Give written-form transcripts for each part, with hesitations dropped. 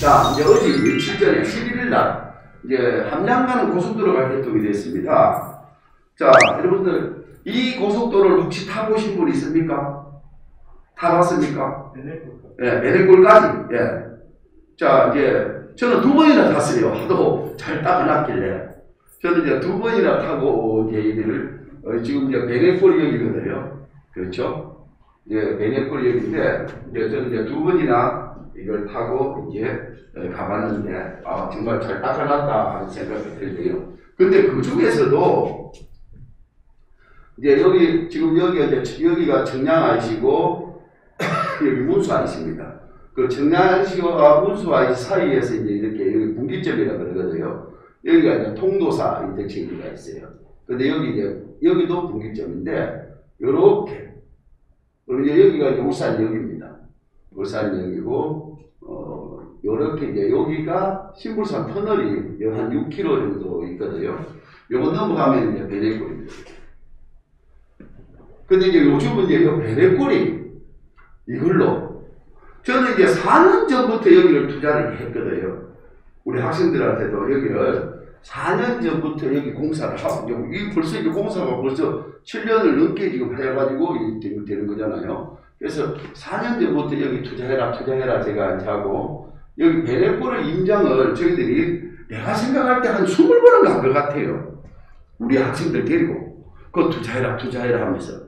자, 이제 어제 며칠 전에 11일 날 이제 함양 가는 고속도로가 개통이 됐습니다. 자, 여러분들 이 고속도로를 혹시 타보신 분 있습니까? 타봤습니까? 네, 베네골까지. 예. 자, 이제 저는 2번이나 탔어요. 하도 잘 닦아놨길래. 저는 이제 2번이나 타고 이제 이를 지금 이제 베네골역이거든요. 그렇죠? 이제 베네골역인데 이제 저는 이제 2번이나 이걸 타고 이제 가봤는데 아, 정말 잘 닦아놨다 하는 생각이 들고요. 근데 그 중에서도 이제 여기 지금 여기가 청량아이시고 여기 문수아이시입니다. 그 청량아이시와 문수아이시 사이에서 이제 이렇게 여기 분기점이라 그러거든요. 여기가 이제 통도사 인터체인지가 있어요. 근데 여기도 분기점인데 요렇게 그리고 이제 여기가 이제 울산역입니다. 울산역이고 요렇게 이제 여기가 신불산 터널이 한 6km 정도 있거든요. 요거 넘어가면 이제 베네골입니다. 근데 이제 요즘은 이제 베네골이 이걸로 저는 이제 4년 전부터 여기를 투자를 했거든요. 우리 학생들한테도 여기를 4년 전부터 여기 공사를 하고 이 벌써 이게 공사가 벌써 7년을 넘게 지금 해가지고 되는 거잖아요. 그래서 4년 전부터 여기 투자해라 제가 이제 하고 여기 베네골의 임장을 저희들이 내가 생각할 때 한 20번은 간 것 같아요. 우리 학생들 데리고 그거 투자해라 하면서.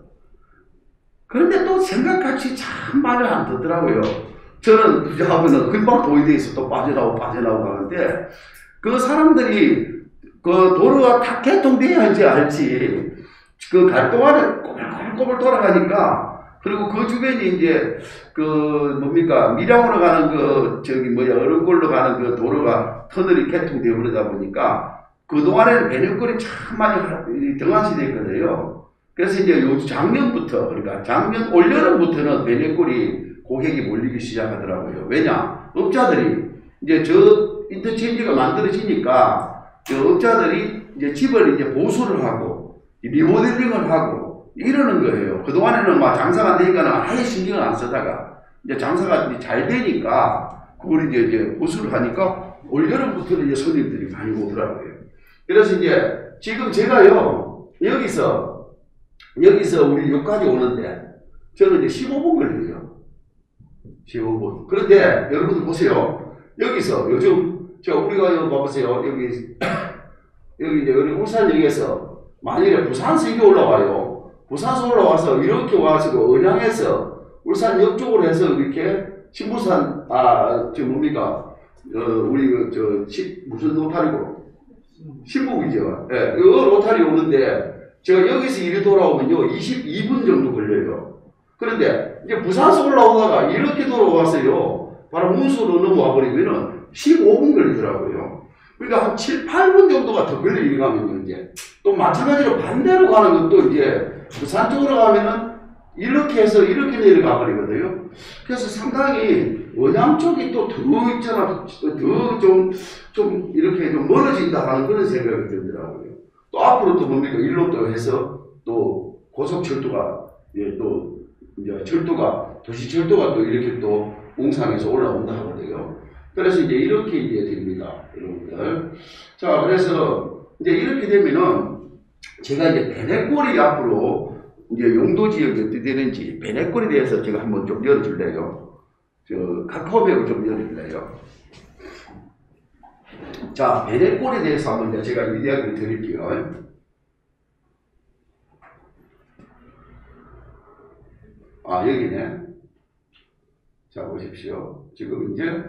그런데 또 생각같이 참 말을 안 듣더라고요. 저는 투자하면은 금방 돈이 돼 있어 또 빠져나오고 하는데 그 사람들이 그 도로가 다 개통돼야지 알지. 그 갈 동안에 꼬불꼬불 돌아가니까 그리고 그 주변이 이제 그 뭡니까 밀양으로 가는 그 어른골로 가는 그 도로가 터널이 개통되어 버리다 보니까 그 동안에는 베네골이 참 많이 등한시됐거든요. 그래서 이제 요 작년부터 그러니까 작년 올여름부터는 베네골이 고객이 몰리기 시작하더라고요. 왜냐 업자들이 이제 저 인터체인지가 만들어지니까 저 업자들이 이제 집을 이제 보수를 하고 리모델링을 하고 이러는 거예요. 그동안에는 막 장사가 안 되니까는 아예 신경을 안 쓰다가 이제 장사가 이제 잘 되니까 그걸 이제 보수를 하니까 올여름부터는 이제 손님들이 많이 오더라고요. 그래서 이제 지금 제가요 여기서 우리 여기까지 오는데 저는 이제 15분 걸려요. 15분. 그런데 여러분들 보세요. 여기서 요즘 우리가 여기 봐보세요. 여기 이제 우리 울산역에서 만일에 부산에서 이게 올라와요. 부산에서 올라와서 이렇게 와가지고 은양에서 울산역 쪽으로 해서 이렇게 신부산 우리 무슨 로타리고 신북이죠. 예, 이 로타리 오는데 제가 여기서 이리 돌아오면요 22분 정도 걸려요. 그런데 이제 부산에서 올라오다가 이렇게 돌아와서요 바로 문수로 넘어와 버리면은 15분 걸리더라고요. 그러니까 한 7, 8분 정도가 더 걸리게 가면요 이제 또 마찬가지로 반대로 가는 것도 이제 부산 쪽으로 가면은 이렇게 해서 이렇게 내려가 버리거든요. 그래서 상당히 원양 쪽이 또 더 있잖아. 더 좀 이렇게 좀 멀어진다 하는 그런 생각이 들더라고요. 또 앞으로 또 뭡니까? 일로 또 해서 또 고속철도가 또 이제 도시철도가 또 이렇게 또 웅상에서 올라온다 하거든요. 그래서 이제 이렇게 이제 됩니다. 여러분들. 자, 그래서 이제 이렇게 되면은 제가 이제 베네골이 앞으로 이제 용도 지역이 어떻게 되는지 베네골에 대해서 제가 한번 좀 열어줄래요. 카카오맵을 좀 열어줄래요. 자, 베네골에 대해서 한번 제가 이야기를 드릴게요. 아, 여기네. 자, 보십시오. 지금 이제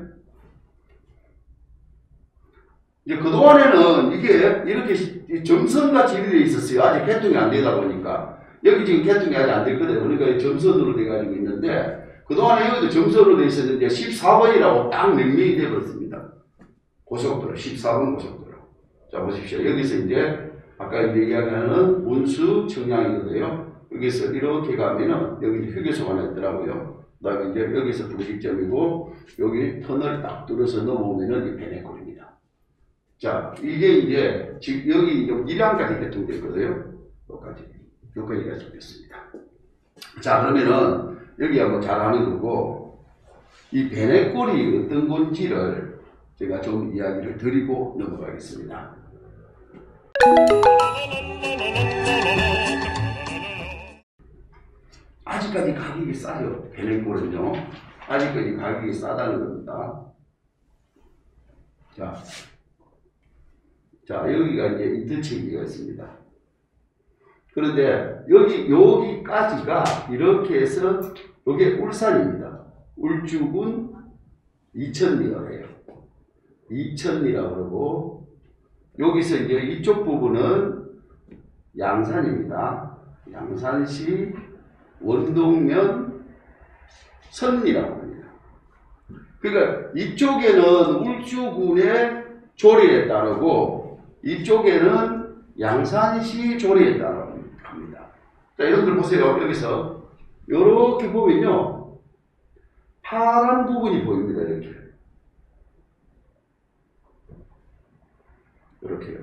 그동안에는 이게 이렇게 점선같이 이렇게 되어 있었어요. 아직 개통이 안 되다 보니까. 여기 지금 개통이 아직 안 됐거든요. 그러니까 점선으로 돼가지고 있는데, 그동안에 여기도 점선으로 되어 있었는데, 14번이라고 딱 명명이 되어버렸습니다. 고속도로, 14번 고속도로. 자, 보십시오. 여기서 이제, 아까 이야기하는 문수 청량이거든요. 여기서 이렇게 가면은, 여기 휴게소가 하나 있더라고요. 그 다음에 이제 여기서 분기점이고, 여기 터널 딱 뚫어서 넘어오면은 이 베네골입니다. 자, 이게 이제, 지금 여기 밀양까지 개통됐거든요. 여기까지 개통됐습니다. 자, 그러면은, 여기가 뭐 잘하는 거고, 이 베네골이 어떤 건지를 제가 좀 이야기를 드리고 넘어가겠습니다. 아직까지 가격이 싸요. 베네골은요. 아직까지 가격이 싸다는 겁니다. 자, 여기가 이제 인터체인지가 있습니다. 그런데 여기까지가 이렇게 해서 이게 울산입니다. 울주군 이천리라고 해요. 이천리라고 그러고 여기서 이제 이쪽 부분은 양산입니다. 양산시 원동면 선리라고 합니다. 그러니까 이쪽에는 울주군의 조례에 따르고 이쪽에는 양산시 조례에 따라 합니다. 자, 여러분들 보세요. 여기서 이렇게 보면요, 파란 부분이 보입니다. 이렇게요.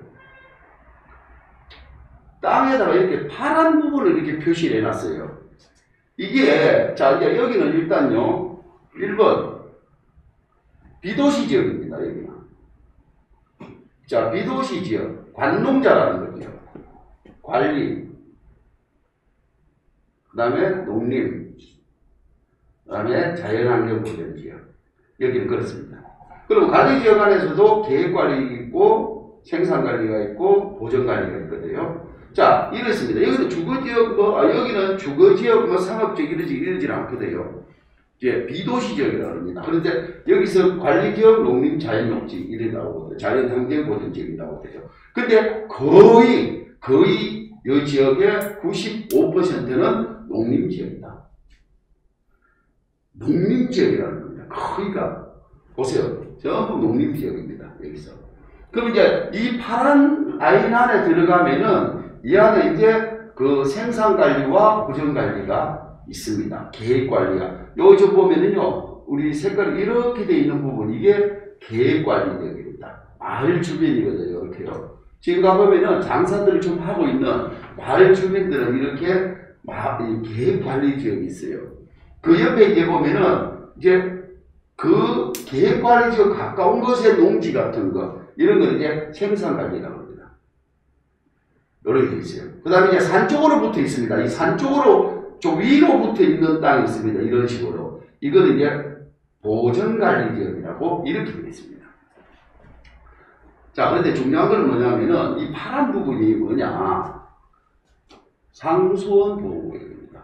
땅에다가 이렇게 파란 부분을 이렇게 표시를 해놨어요. 이게, 자, 이제 여기는 일단요, 1번, 비도시 지역입니다. 여기는. 자, 비도시 지역, 관농자라는 거죠. 관리, 그 다음에 농림, 그 다음에 자연환경보전지역. 여기는 그렇습니다. 그리고 관리지역 안에서도 계획관리 있고, 생산관리가 있고, 보전관리가 있거든요. 자, 이렇습니다. 여기는 주거지역, 여기는 주거지역, 상업지역 이러지 않거든요. 이제 비도시지역이라고 합니다. 그런데 여기서 관리지역, 농림, 자연농지 이래 나오거든요. 자연환경보전지역이 나오거든요. 근데 거의 이 지역의 95%는 농림지역이다. 농림지역이라는 겁니다. 거의가 보세요. 전부 농림지역입니다. 여기서. 그럼 이제 이 파란 라인 안에 들어가면은 이 안에 이제 그 생산관리와 보전관리가 있습니다. 계획관리가. 여기 좀 보면은요, 우리 색깔이 이렇게 돼 있는 부분, 이게 계획관리역입니다. 마을 주변이거든요. 이렇게요. 지금 가보면은 장사들을 좀 하고 있는 마을 주변들은 이렇게 계획관리 지역이 있어요. 그 옆에 이제 보면은 이제 그 계획관리 지역 가까운 곳의 농지 같은 거, 이런 거는 이제 생산관리라고 합니다. 이렇게 돼 있어요. 그 다음에 이제 산 쪽으로 붙어 있습니다. 이 산 쪽으로 좀 위로 붙어 있는 땅이 있습니다. 이런 식으로. 이거는 이제 보전관리 지역이라고 이렇게 되어 있습니다. 자, 그런데 중요한 건 뭐냐면은 이 파란 부분이 뭐냐? 상수원 보호구역입니다.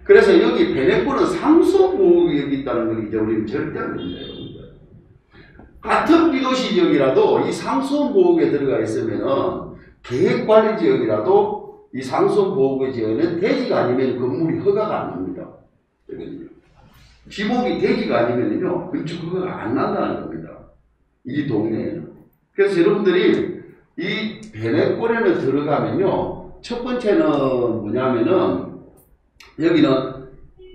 그래서 여기 베네골은 상수원 보호구역이 있다는 걸 이제 우리는 절대 안 됩니다, 여러분들. 같은 비도시 지역이라도 이 상수원 보호구역에 들어가 있으면은 계획관리 지역이라도 이 상수원 보호구역 지역에는 대지가 아니면 건물이 허가가 안 납니다. 지목이 대지가 아니면요, 건축 허가가 안 난다는 겁니다. 이 동네에는. 그래서 여러분들이 이 베네골에는 들어가면요, 첫 번째는 뭐냐면은, 여기는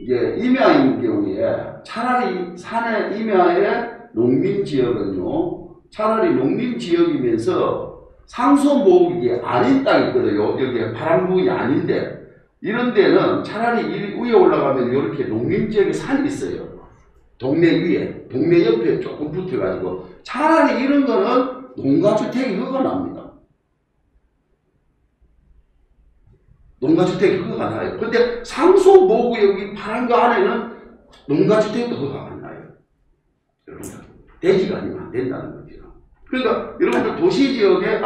이제 임야인 경우에 차라리 산의 임야의 농림지역은요, 차라리 농림지역이면서 상수원 보호구역이 아닌 땅이 있거든요. 여기 파란 부분이 아닌데, 이런 데는 차라리 위에 올라가면 이렇게 농림지역에 산이 있어요. 동네 위에, 동네 옆에 조금 붙어가지고 차라리 이런 거는 농가주택이 허가 납니다. 농가주택이 허가가 나요. 근데 상수보호구역이 파란 거 안에는 농가주택도 허가가 안 나요. 여러분, 대지가 아니면 안 된다는 거죠. 그러니까 여러분들 도시지역에,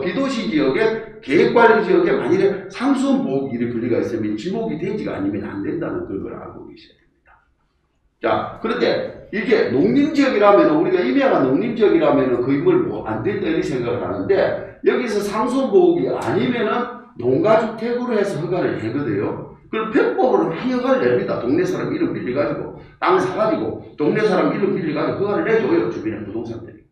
비도시지역에 계획관리지역에 만일에 상수원 보호구역이 분리가 있으면 지목이 대지가 아니면 안 된다는 걸 알고 계셔야 됩니다. 자, 그런데 이게 농림지역이라면, 우리가 임야가 농림지역이라면 거의 뭐 안 된다 이렇게 생각을 하는데, 여기서 상수원 보호구역이 아니면은 농가주택으로 해서 허가를 내거든요. 그럼 편법으로 많이 허가를 냅니다. 동네 사람 이름 빌려가지고, 땅 사가지고, 동네 사람 이름 빌려가지고 허가를 내줘요. 주변에 부동산들이.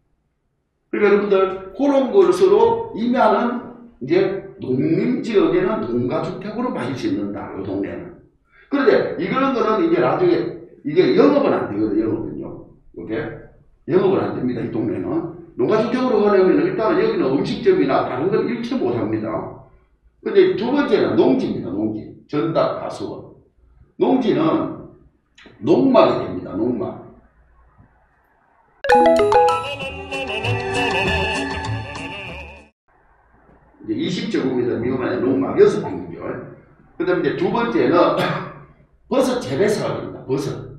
그러니까 여러분들, 그런 것으로 임야는 이제 농림지역에는 농가주택으로 많이 짓는다. 이 동네는. 그런데 이런 거는 이제 나중에 이게 영업은 안 되거든요. 영업은요. 이게 영업은 안 됩니다. 이 동네는. 농가주택으로 하려면 일단은 여기는 음식점이나 다른 건 일체 못 합니다. 근데 두 번째는 농지입니다. 농지. 전딱 가수원. 농지는 농막이 됩니다. 농막. 이제 20제곱미터 미만의 농막 6평이죠. 그 다음에 이제 두 번째는 버섯 재배사가 됩니다. 버섯.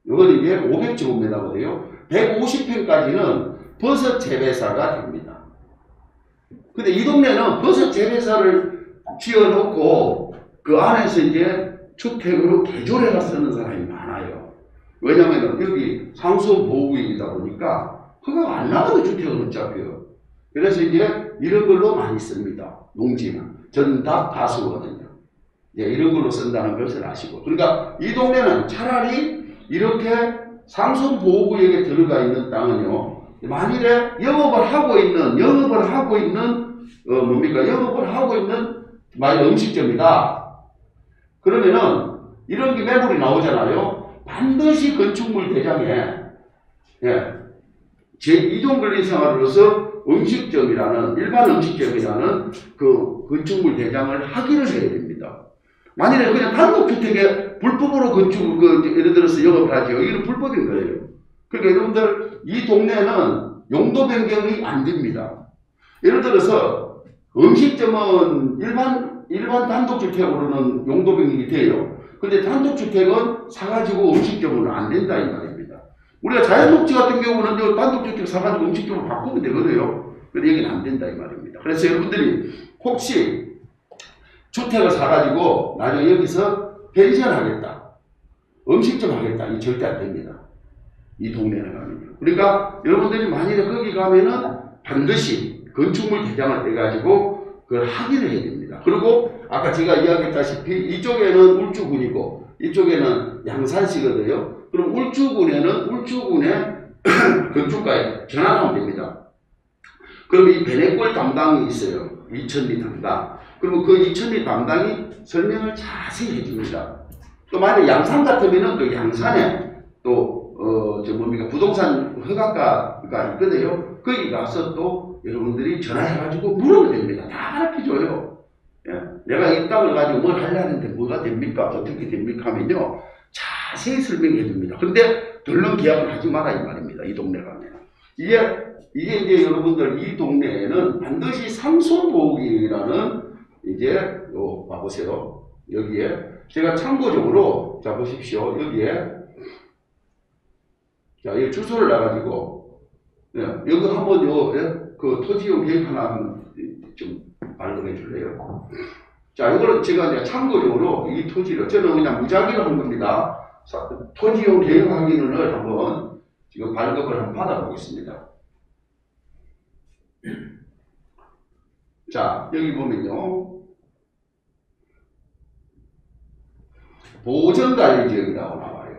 이거는 이게 500제곱미터거든요. 150평까지는 버섯 재배사가 됩니다. 근데 이 동네는 버섯 재배사를 지어놓고 그 안에서 이제 주택으로 개조해서 쓰는 사람이 많아요. 왜냐면은 여기 상수보호구역이다 보니까 허가가 안 나가도 주택을 못 잡혀요. 그래서 이제 이런 걸로 많이 씁니다. 농지는. 전답 다수거든요. 이제 이런 걸로 쓴다는 것을 아시고. 그러니까 이 동네는 차라리 이렇게 상수보호구역에 들어가 있는 땅은요, 만일에 영업을 하고 있는 만약 음식점이다. 그러면은 이런 게 매물이 나오잖아요. 반드시 건축물 대장에 제2종 근린생활로서 음식점이라는 일반 음식점이라는 그 건축물 대장을 확인을 해야 됩니다. 만일에 그냥 단독주택에 불법으로 예를 들어서 영업을 하죠. 이건 불법인 거예요. 그러니까 여러분들 이 동네는 용도 변경이 안 됩니다. 예를 들어서 음식점은 일반 단독주택으로는 용도 변경이 돼요. 근데 단독주택은 사가지고 음식점은 안 된다 이 말입니다. 우리가 자연녹지 같은 경우는 단독주택 사가지고 음식점으로 바꾸면 되거든요. 근데 여기는 안 된다 이 말입니다. 그래서 여러분들이 혹시 주택을 사가지고 나중에 여기서 펜션 하겠다, 음식점 하겠다, 이 절대 안 됩니다. 이 동네에 가면. 그러니까 여러분들이 만일에 거기 가면은 반드시 건축물 대장을 떼가지고 그걸 확인을 해야 됩니다. 그리고 아까 제가 이야기했다시피 이쪽에는 울주군이고 이쪽에는 양산시거든요. 그럼 울주군의 건축가에 전화하면 됩니다. 그럼 이 베네골 담당이 있어요. 이천리 담당. 그리고 그 이천리 담당이 설명을 자세히 해줍니다. 또 만약에 양산 같으면은 또 양산에 부동산 허가가가 있거든요. 거기 가서 또 여러분들이 전화해가지고 물으면 됩니다. 다 가르쳐줘요. 예. 내가 이 땅을 가지고 뭘 하려는데 뭐가 됩니까? 어떻게 됩니까? 하면요. 자세히 설명해 줍니다. 근데 덜렁 계약을 하지 마라 이 말입니다. 이 동네 가면. 이게 이제 여러분들 이 동네에는 반드시 상수보호구역이라는 이제 봐보세요. 여기에 제가 참고적으로 자 보십시오. 여기에 자 이 주소를 놔가지고 여기 한번 그 토지용 계획 하나 좀 발급해 줄래요? 자 이거는 제가 이제 참고적으로 이 토지를 저는 그냥 무작위로 한 겁니다. 토지용 계획 확인을 한번 지금 발급을 한번 받아보겠습니다. 자 여기 보면요. 보전관리지역이라고 나와요.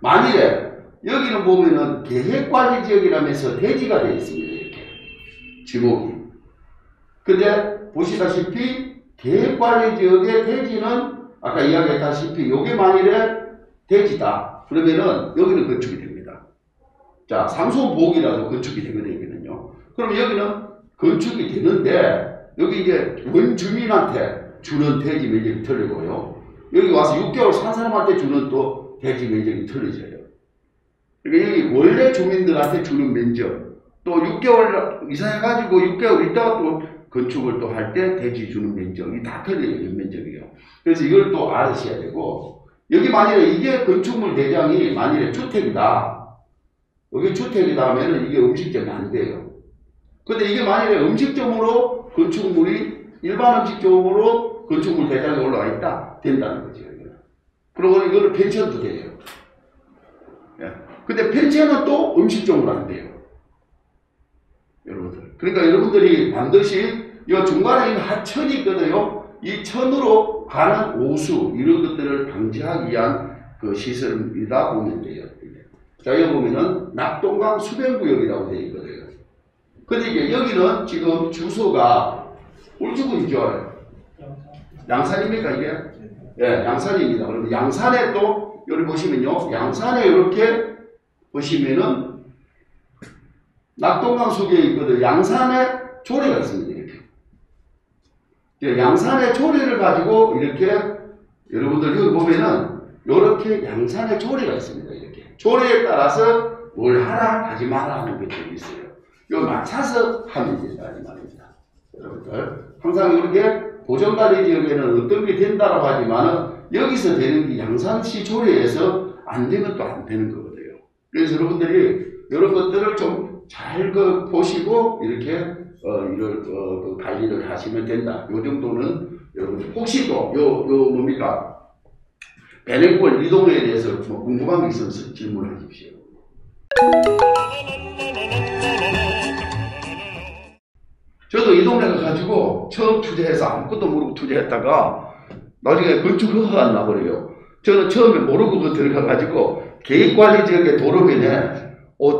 만일에 여기는 보면은 계획관리지역이라면서 대지가 되어 있습니다. 이렇게 지목이. 근데 보시다시피 계획관리지역의 대지는 아까 이야기했다시피 이게 만일에 대지다. 그러면은 여기는 건축이 됩니다. 자 상수보호구역이라도 건축이 되거든요. 그럼 여기는 건축이 되는데 여기 이제 원주민한테 주는 대지 면적이 틀리고요. 여기 와서 6개월 산 사람한테 주는 또 대지 면적이 틀려져요. 그러니까 여기 원래 주민들한테 주는 면적, 또 6개월 이상해가지고 6개월 있다가 또 건축을 또 할 때 대지 주는 면적이 다 틀려요. 면적이요. 그래서 이걸 또 알으셔야 되고, 여기 만일에 이게 건축물 대장이 만일에 주택이다. 여기 주택이다 하면은 이게 음식점이 안 돼요. 근데 이게 만일에 음식점으로 건축물이 일반 음식점으로 건축물 대장이 올라와 있다. 된다는 거죠. 그리고 이거는 펜션도 돼요. 예. 근데 펜션은 또 음식점으로 안 돼요. 여러분들. 그러니까 여러분들이 반드시 이 중간에 있는 하천이 있거든요. 이 천으로 가는 오수, 이런 것들을 방지하기 위한 그 시설이다 보면 돼요. 자, 여기 보면은 낙동강 수변구역이라고 되어 있거든요. 근데 이제 여기는 지금 주소가 울주군이죠. 양산입니까, 이게? 예, 양산입니다. 그런데 양산에 또, 여기 보시면요. 양산에 이렇게 보시면은 낙동강 속에 있거든요. 양산에 조례가 있습니다. 이렇게. 양산의 조례를 가지고 이렇게 여러분들 여기 보면은 이렇게 양산의 조례가 있습니다. 이렇게 조례에 따라서 뭘 하라 하지 마라 하는 것들이 있어요. 이거 맞춰서 하면 된다 이 말입니다. 여러분들 항상 이렇게 보전관리 지역에는 어떤 게 된다라고 하지만은 여기서 되는 게 양산시 조례에서 안 되면 또 안 되는 거거든요. 그래서 여러분들이 이런 것들을 좀 잘 보시고 이렇게 그 관리를 하시면 된다. 요 정도는 여러분들 혹시 또 뭡니까 베네골 이동에 대해서 뭐 궁금한 게 있으면 질문하십시오. 저도 이 동네 가가지고 처음 투자해서 아무것도 모르고 투자했다가 나중에 건축 허가가 나버려요. 저는 처음에 모르고 그 들어가가지고 계획관리지역의 도로변에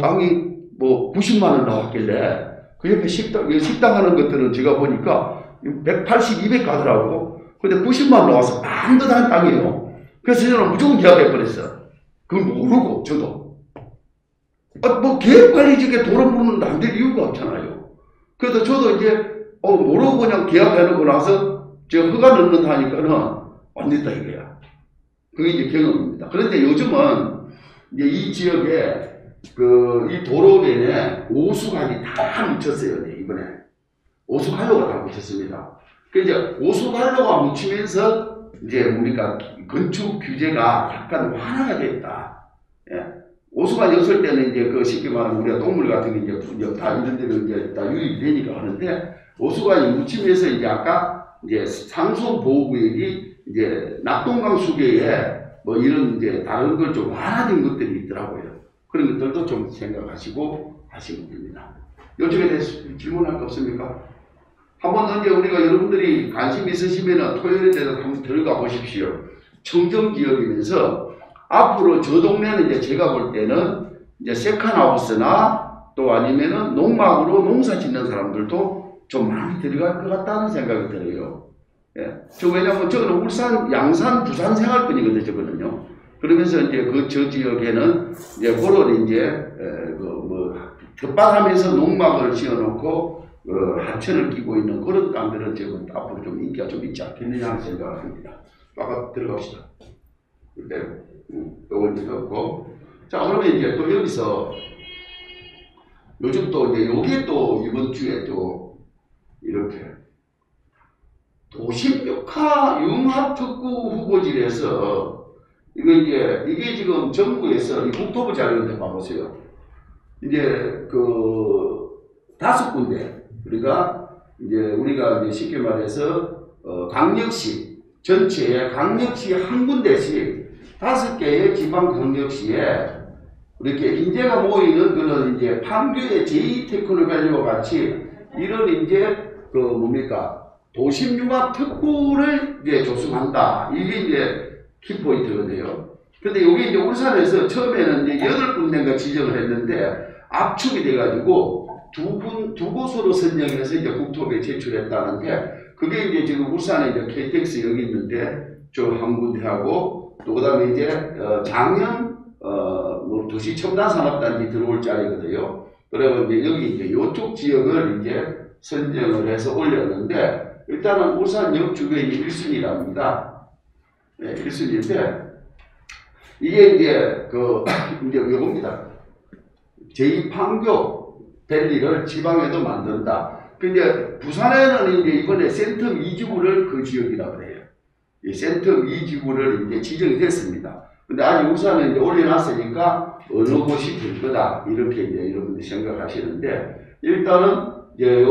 땅이 뭐 90만 원 나왔길래 그 옆에 식당 하는 것들은 제가 보니까 180, 200 가더라고. 근데 90만 원 나와서 반듯한 땅이에요. 그래서 저는 무조건 계약해버렸어. 그걸 모르고 저도. 뭐 계획관리지역에 도로 부르는데 안 될 이유가 없잖아요. 그래서 저도 이제 모르고 그냥 계약해놓고 나서 제가 허가 넣는다 하니까는 안 됐다 이거야. 그게 이제 경험입니다. 그런데 요즘은 이제 이 지역에 이 도로변에 오수관이 다 묻혔어요. 이번에 오수관로가 다 묻혔습니다. 그 이제 오수관로가 묻히면서 이제 뭡니까 건축 규제가 약간 완화가 됐다. 예. 오수관이 없을 때는 이제 그 쉽게 말하면 우리가 동물 같은 게 이제 다 이런 데는 이제 다 유입이 되니까 하는데 오수관이 묻히면서 이제 아까 이제 상수보호구역이 이제 낙동강 수계에 뭐 이런 이제 다른 걸 좀 완화된 것들이 있더라고요. 그런 것들도 좀 생각하시고 하시면 됩니다. 요즘에 대해서 질문할 거 없습니까? 한번 이제 우리가 여러분들이 관심 있으시면 토요일에 대해서 한번 들어가 보십시오. 청정지역이면서 앞으로 저 동네는 이제 제가 볼 때는 이제 세컨하우스나 또 아니면은 농막으로 농사 짓는 사람들도 좀 많이 들어갈 것 같다는 생각이 들어요. 예. 왜냐면 저는 울산, 양산, 부산 생활권이거든요, 저거는요. 그러면서 이제 저 지역에는 이제 그런 이제 텃밭하면서 농막을 지어놓고 하천을 끼고 있는 그런 땅들은 지금 앞으로 좀 인기가 좀 있지 않겠느냐 하는 생각을 합니다. 아까 들어갑시다. 네, 요걸 이제 넣고 자 그러면 이제 또 여기서 요즘 또 이제 요게 또 이번 주에 또 이렇게 도심육화 융합특구 후보지에서 이게 지금 정부에서 이 국토부 자료인데 봐보세요. 이제 그 5군데 그러니까 이제 우리가 이제 쉽게 말해서 강력시 전체에 강력시 한 군데씩 5개의 지방 강력시에 이렇게 인재가 모이는 그런 이제 판교의 제2테크노밸리와 같이 이런 이제 그 뭡니까 도심융합 특구를 이제 조성한다. 이게 이제 키포인트거든요. 근데 이게 이제 울산에서 처음에는 이제 8군데인가 지정을 했는데 압축이 돼가지고 두 곳으로 선정해서 이제 국토부에 제출했다는데 그게 이제 지금 울산에 이제 KTX 여기 있는데 저 한 군데하고 또 그다음에 이제 작년 뭐 도시 첨단 산업단지 들어올 자리거든요. 그러면 이제 여기 이제 이쪽 지역을 이제 선정을 해서 올렸는데 일단은 울산역 주변이 1순위랍니다. 네, 1순위인데 이게 이제 이제 이겁니다. 제2판교 밸리를 지방에도 만든다. 근데 부산에는 이제 이번에 센텀 2지구를 그 지역이라고 해요. 이 센텀 2지구를 이제 지정이 됐습니다. 근데 아직 울산은 이제 올려놨으니까 어느 곳이 될 거다. 이렇게 이제 여러분들이 생각하시는데 일단은 이제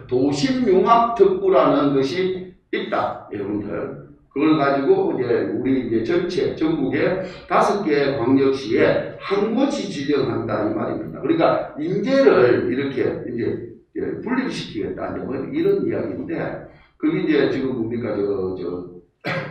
도심융합특구라는 것이 있다. 여러분들. 그걸 가지고 이제 우리 이제 전체 전국의 5개 광역시에 한 곳이 지정한다 이 말입니다. 그러니까 인재를 이렇게 이제 분립시키겠다 뭐 이런 이야기인데 그게 이제 지금 뭡니까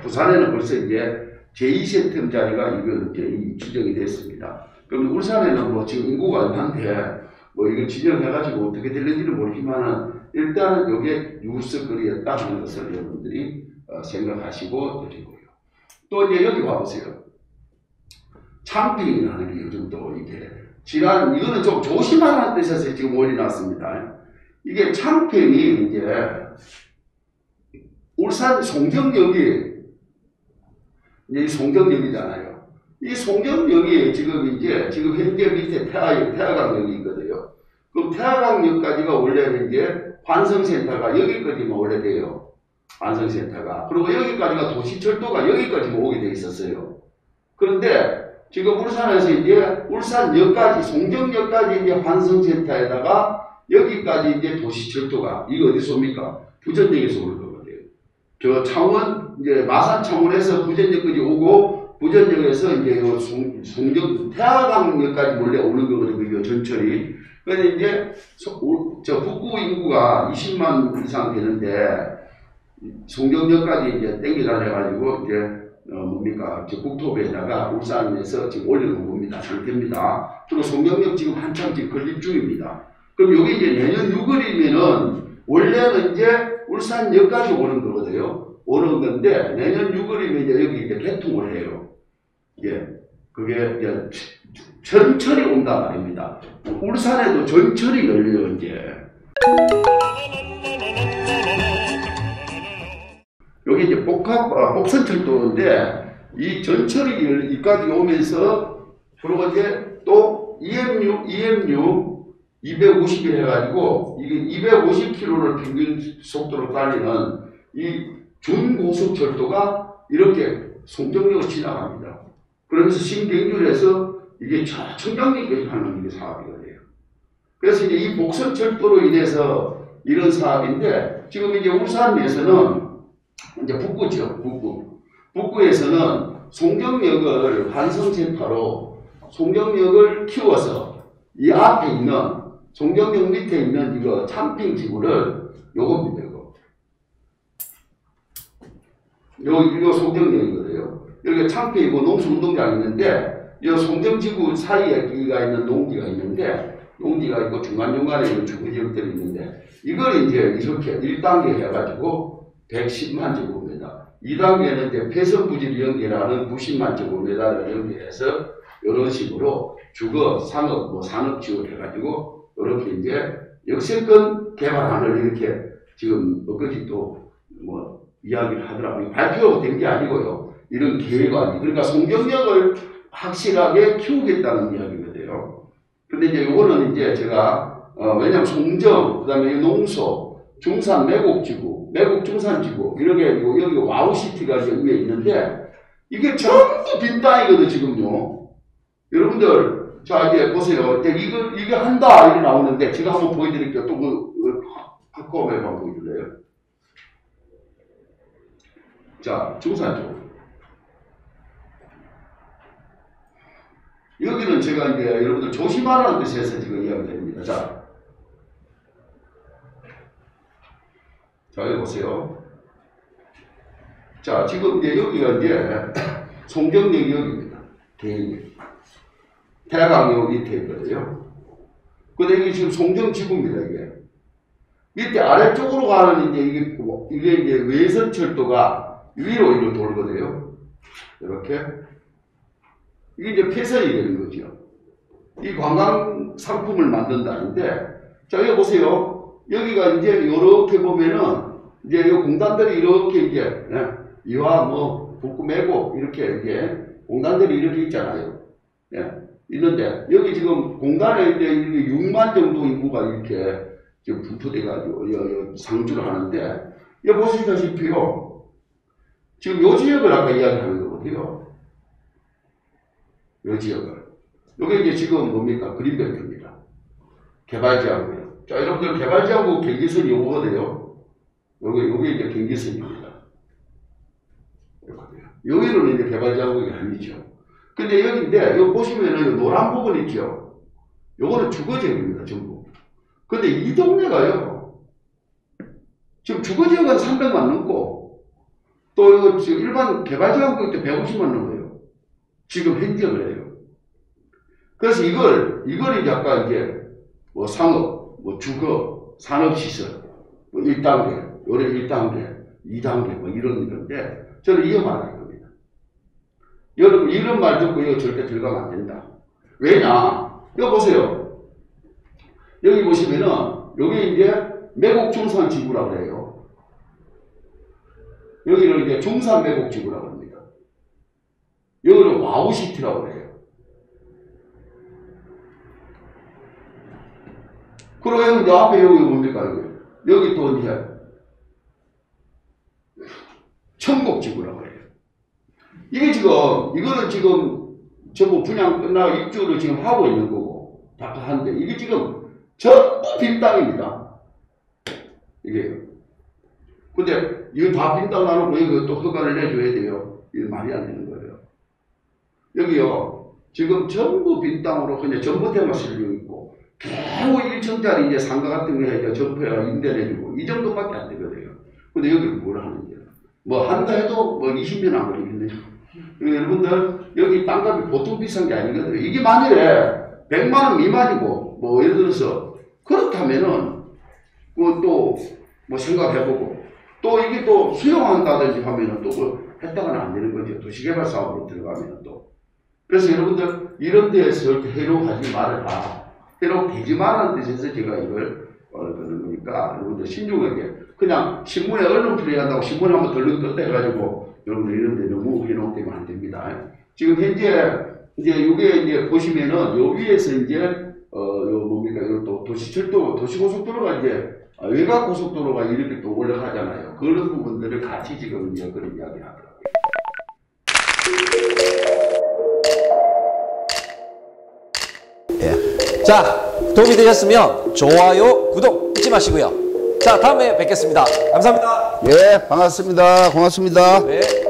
부산에는 벌써 이제 제2센텀 자리가 이거 이제 지정이 됐습니다. 그럼 울산에는 뭐 지금 인구가 많은데 뭐 이거 지정해가지고 어떻게 될는지는 모르지만은 일단은 이게 뉴스거리였다 하는 것을 여러분들이 생각하시고 드리고요. 또 이제 여기 봐보세요. 참핑이라는 게 요즘 또 이게 이거는 좀 조심하라는 뜻에서 지금 올려놨습니다. 이게 참핑이 이제 울산 송정역이 이제 이 송정역이잖아요. 이 송정역이 지금 현재 밑에 태화강역이 있거든요. 그럼 태화강역까지가 원래는 이제 환승센터가 여기까지만 원래 돼요. 환승센터가. 그리고 여기까지가 도시철도가 여기까지만 오게 돼 있었어요. 그런데 지금 울산에서 이제 울산역까지, 송정역까지 이제 환승센터에다가 여기까지 이제 도시철도가, 이거 어디서 옵니까? 부전역에서 오는 거거든요. 저 창원, 이제 마산 창원에서 부전역까지 오고, 부전역에서 이제 요 송정, 태화강역까지 원래 오는 거거든요. 전철이. 그런데 이제 저 북구 인구가 20만 이상 되는데, 송정역까지 이제 땡겨 달려가지고, 이제, 뭡니까, 국토부에다가 울산에서 지금 올려놓은 겁니다. 상태입니다. 그리고 송정역 지금 한참 지금 건립 중입니다. 그럼 여기 이제 내년 6월이면은, 원래는 이제 울산역까지 오는 거거든요. 오는 건데, 내년 6월이면 이제 여기 이제 개통을 해요. 예. 그게 이제 전철이 온단 말입니다. 울산에도 전철이 열려요, 이제. 여기 이제 복선철도인데, 이 전철이 여기까지 오면서, 그리고 이제 또 EMU 250일 해가지고, 이게 250km를 평균 속도로 달리는 이 준고속철도가 이렇게 송정역을 지나갑니다. 그러면서 신경줄에서 이게 저 청량리까지 가는 게 사업이거든요. 그래서 이제 이 복선철도로 인해서 이런 사업인데, 지금 이제 울산에서는 이제 북구죠, 북구에서는 송정역을 환승센터로 송정역을 키워서 이 앞에 있는 송정역 밑에 있는 이거 참핑 지구를 요겁니다, 이거 송정역이거든요. 여기가 참핑이고 농수운동장이 있는데, 이 송정지구 사이에 여기가 있는 농지가 있는데, 농지가 있고 중간중간에 있는 주거지역들이 있는데, 이걸 이제 이렇게 1단계 해가지고 110만 제곱미터, 2단계는 이제 폐선부지 연계라는 90만 제곱미터를 연계해서 이런 식으로 주거, 상업, 뭐 산업지역을 해가지고 이렇게 이제 역세권 개발안을 이렇게 지금 엊그제 또 뭐 이야기를 하더라고요. 발표가 된 게 아니고요. 이런 계획안이. 그러니까 송정역을 확실하게 키우겠다는 이야기거든요. 근데 이제 요거는 이제 제가, 왜냐면 송정, 그 다음에 농소, 중산 매곡지구, 매곡 중산지구, 이렇게 여기 와우시티가 이제 위에 있는데, 이게 전부 빈 땅이거든, 지금요. 여러분들, 자, 이제 보세요. 이게 한다, 이렇게 나오는데, 제가 한번 보여드릴게요. 또 카카오맵 한번 보여줄래요? 자, 중산 쪽. 여기는 제가 이제 여러분들 조심하라는 뜻에서 지금 이야기 드립니다. 자, 여기 보세요. 자, 지금 이제 여기가 이제 송정역입니다. 대역. 태화강역 밑에 있거든요. 근데 이게 지금 송정지구입니다, 이게. 밑에 아래쪽으로 가는 이제 이게 이제 외선철도가 위로 이렇게 돌거든요. 이렇게. 이게 이제 폐선이 되는 거죠. 이 관광 상품을 만든다는데, 자, 여기 보세요. 여기가 이제 이렇게 보면은, 이제 이 공단들이 이렇게 이제, 이와 뭐, 북구 매고, 이렇게 이제, 공단들이 이렇게 있잖아요. 예. 있는데, 여기 지금 공단에 이제 6만 정도 인구가 이렇게 지금 분포돼가지고, 상주를 하는데, 여기 보시다시피요. 지금 요 지역을 아까 이야기하는 거거든요. 요 지역을. 요게 이제 지금 뭡니까? 그린벨트입니다. 개발지향구요. 자, 여러분들 개발지향구 경계선이 오거든요. 요게 이제 경계선입니다. 여기는 이제 개발지향구가 아니죠. 근데 여기인데, 여기 보시면은 노란 부분 있죠? 요거는 주거지역입니다, 전부. 근데 이 동네가요, 지금 주거지역은 300만 넘고, 또 이거 지금 일반 개발지향구 때 150만 넘어요. 지금 현재 그래요. 그래서 이걸 이제 아까 이제 뭐 상업, 뭐 주거, 산업시설, 뭐 1단계, 요래 1단계, 2단계 뭐 이런 건데, 저는 이거 말할 겁니다. 여러분, 이런 말 듣고 이거 절대 들어가면 안 된다. 왜냐? 이거 보세요. 여기 보시면은, 여기 이제 매곡 중산 지구라고 해요. 여기를 이제 중산 매곡 지구라고 합니다. 여기는 와우시티라고 해요. 그러면 이제 앞에 여기 뭡니까? 여기 또 이제 천곡지구라고 해요. 이게 지금, 이거는 지금 전부 분양 끝나고 입주를 지금 하고 있는 거고, 다 하는데, 이게 지금 전부 빈 땅입니다. 이게. 근데 이거 다 빈 땅 나누고 이거 또 허가를 내줘야 돼요. 이게 말이 안 되는 거예요. 여기요, 지금 전부 빈 땅으로 그냥 전봇대만 쓸려 있고, 겨우 1층짜리 이제 상가 같은 거 이제 점포에가 임대해주고, 이 정도밖에 안 되거든요. 근데 여기를 뭘 하는지. 뭐 한다 해도 뭐 20년 안 걸리겠네요. 여러분들, 여기 땅값이 보통 비싼 게 아니거든요. 이게 만일에 100만원 미만이고, 뭐 예를 들어서, 그렇다면은, 또, 뭐 생각해보고, 또 이게 또 수용한다든지 하면은 또 그 혜택은 안 되는 거죠. 도시개발 사업으로 들어가면 또. 그래서 여러분들, 이런 데에서 이렇게 해로하지 말아라. 해로되지 말라는 뜻에서 제가 이걸 그러는 거니까, 여러분들 신중하게, 그냥 신문에 언론필에 한다고 신문에 한번 덜렁 해가지고, 여러분들 이런 데 너무 해놓으면 안 됩니다. 지금 현재, 이제 이게 이제 보시면은, 요 위에서 이제, 요 뭡니까, 이것도 도시철도, 도시고속도로가 이제, 외곽고속도로가 이렇게 또 올라가잖아요. 그런 부분들을 같이 지금 이제 그런 이야기 하더라고요. 예. 자, 도움이 되셨으면 좋아요, 구독 잊지 마시고요. 자, 다음에 뵙겠습니다. 감사합니다. 예, 반갑습니다. 고맙습니다. 네.